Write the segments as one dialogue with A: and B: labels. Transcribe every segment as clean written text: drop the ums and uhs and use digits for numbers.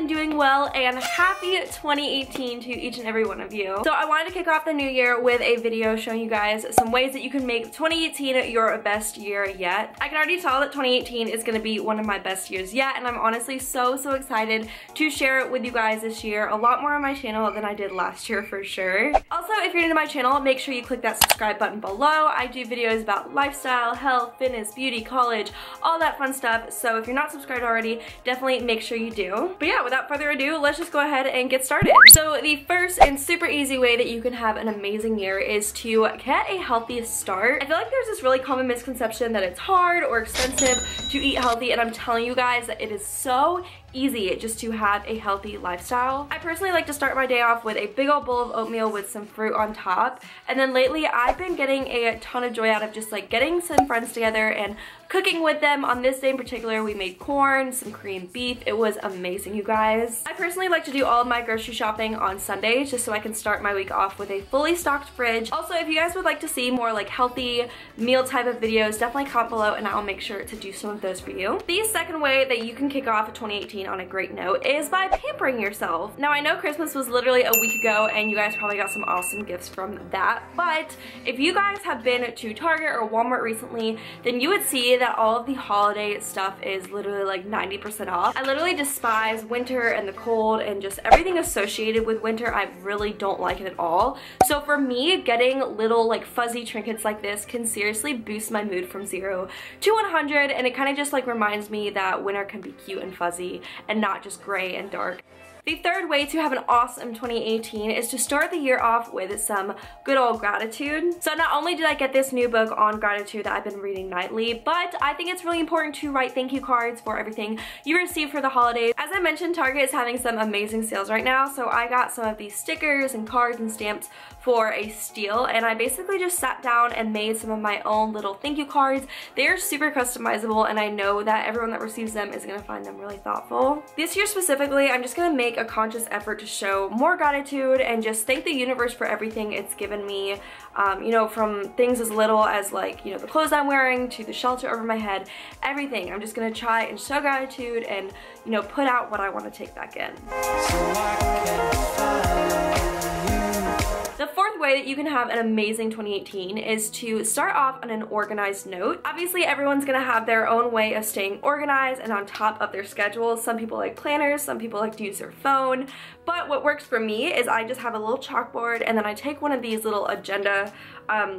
A: doing well, and happy 2018 to each and every one of you. So I wanted to kick off the new year with a video showing you guys some ways that you can make 2018 your best year yet. I can already tell that 2018 is going to be one of my best years yet, and I'm honestly so excited to share it with you guys this year. A lot more on my channel than I did last year for sure. Also, if you're new to my channel, make sure you click that subscribe button below. I do videos about lifestyle, health, fitness, beauty, college, all that fun stuff. So if you're not subscribed already, definitely make sure you do. But yeah, without further ado, let's just go ahead and get started. So the first and super easy way that you can have an amazing year is to get a healthy start. I feel like there's this really common misconception that it's hard or expensive to eat healthy, and I'm telling you guys that it is so easy just to have a healthy lifestyle. I personally like to start my day off with a big old bowl of oatmeal with some fruit on top, and then lately I've been getting a ton of joy out of just like getting some friends together and cooking with them. On this day in particular, we made corn, some Korean beef. It was amazing, you guys. I personally like to do all of my grocery shopping on Sundays just so I can start my week off with a fully stocked fridge. Also, if you guys would like to see more like healthy meal type of videos, definitely comment below and I'll make sure to do some of those for you. The second way that you can kick off 2018 on a great note is by pampering yourself. Now, I know Christmas was literally a week ago and you guys probably got some awesome gifts from that, but if you guys have been to Target or Walmart recently, then you would see that all of the holiday stuff is literally like 90% off. I literally despise winter and the cold and just everything associated with winter. I really don't like it at all. So for me, getting little like fuzzy trinkets like this can seriously boost my mood from 0 to 100, and it kind of just like reminds me that winter can be cute and fuzzy and not just gray and dark. The third way to have an awesome 2018 is to start the year off with some good old gratitude. So not only did I get this new book on gratitude that I've been reading nightly, but I think it's really important to write thank you cards for everything you receive for the holidays. As I mentioned, Target is having some amazing sales right now, so I got some of these stickers and cards and stamps for a steal, and I basically just sat down and made some of my own little thank you cards. They are super customizable, and I know that everyone that receives them is gonna find them really thoughtful. This year specifically, I'm just gonna make a conscious effort to show more gratitude and just thank the universe for everything it's given me, you know, from things as little as like, you know, the clothes I'm wearing to the shelter over my head, everything. I'm just gonna try and show gratitude and, you know, put out what I want to take back in. The fourth way that you can have an amazing 2018 is to start off on an organized note. Obviously, everyone's gonna have their own way of staying organized and on top of their schedules. Some people like planners, some people like to use their phone, but what works for me is I just have a little chalkboard and then I take one of these little agenda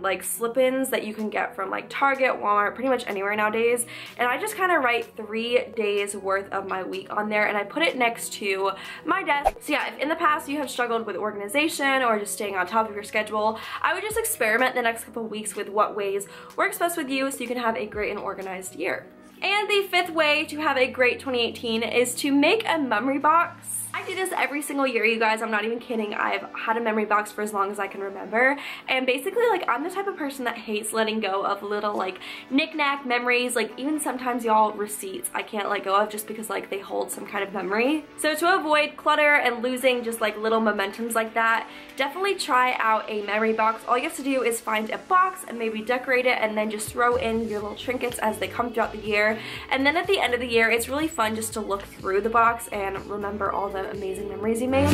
A: like slip-ins that you can get from like Target, Walmart, pretty much anywhere nowadays, and I just kind of write 3 days worth of my week on there and I put it next to my desk. So yeah, if in the past you have struggled with organization or just staying on top of your schedule, I would just experiment the next couple of weeks with what ways works best with you so you can have a great and organized year. And the fifth way to have a great 2018 is to make a memory box. I do this every single year, you guys. I'm not even kidding. I've had a memory box for as long as I can remember, and basically like I'm the type of person that hates letting go of little like knick-knack memories, like even sometimes y'all receipts I can't let go of just because like they hold some kind of memory. So to avoid clutter and losing just like little momentums like that, definitely try out a memory box. All you have to do is find a box and maybe decorate it and then just throw in your little trinkets as they come throughout the year, and then at the end of the year it's really fun just to look through the box and remember all the amazing memories you made.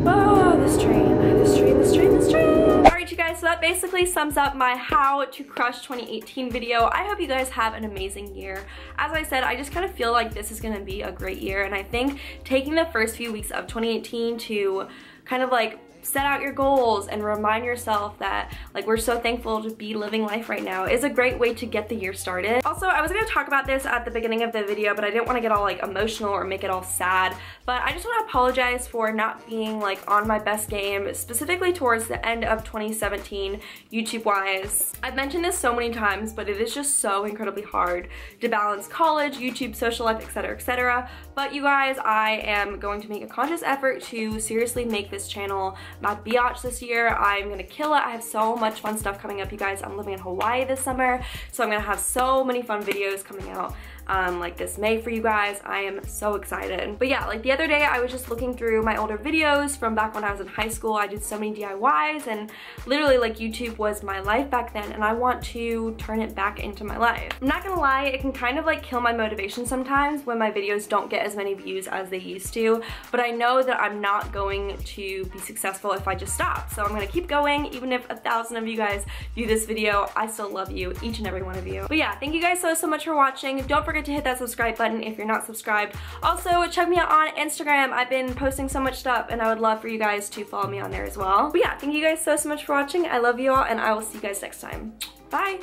A: Oh, this train. Alright, you guys, so that basically sums up my how to crush 2018 video. I hope you guys have an amazing year. As I said, I just kind of feel like this is going to be a great year, and I think taking the first few weeks of 2018 to kind of like set out your goals and remind yourself that like we're so thankful to be living life right now is a great way to get the year started. Also, I was going to talk about this at the beginning of the video, but I didn't want to get all like emotional or make it all sad, but I just want to apologize for not being like on my best game, specifically towards the end of 2017 YouTube wise. I've mentioned this so many times, but it is just so incredibly hard to balance college, YouTube, social life, etc, etc. But you guys, I am going to make a conscious effort to seriously make this channel my biatch this year. I'm gonna kill it. I have so much fun stuff coming up, you guys. I'm living in Hawaii this summer, so I'm gonna have so many fun videos coming out like this May for you guys. I am so excited. But yeah, like the other day I was just looking through my older videos from back when I was in high school. I did so many DIYs and literally like YouTube was my life back then, and I want to turn it back into my life. I'm not gonna lie, it can kind of like kill my motivation sometimes when my videos don't get as many views as they used to, but I know that I'm not going to be successful if I just stop. So I'm gonna keep going. Even if 1,000 of you guys view this video, I still love you, each and every one of you. But yeah, thank you guys so much for watching. Don't forget to hit that subscribe button if you're not subscribed. Also, check me out on Instagram. I've been posting so much stuff and I would love for you guys to follow me on there as well. But yeah, thank you guys so much for watching. I love you all and I will see you guys next time. Bye!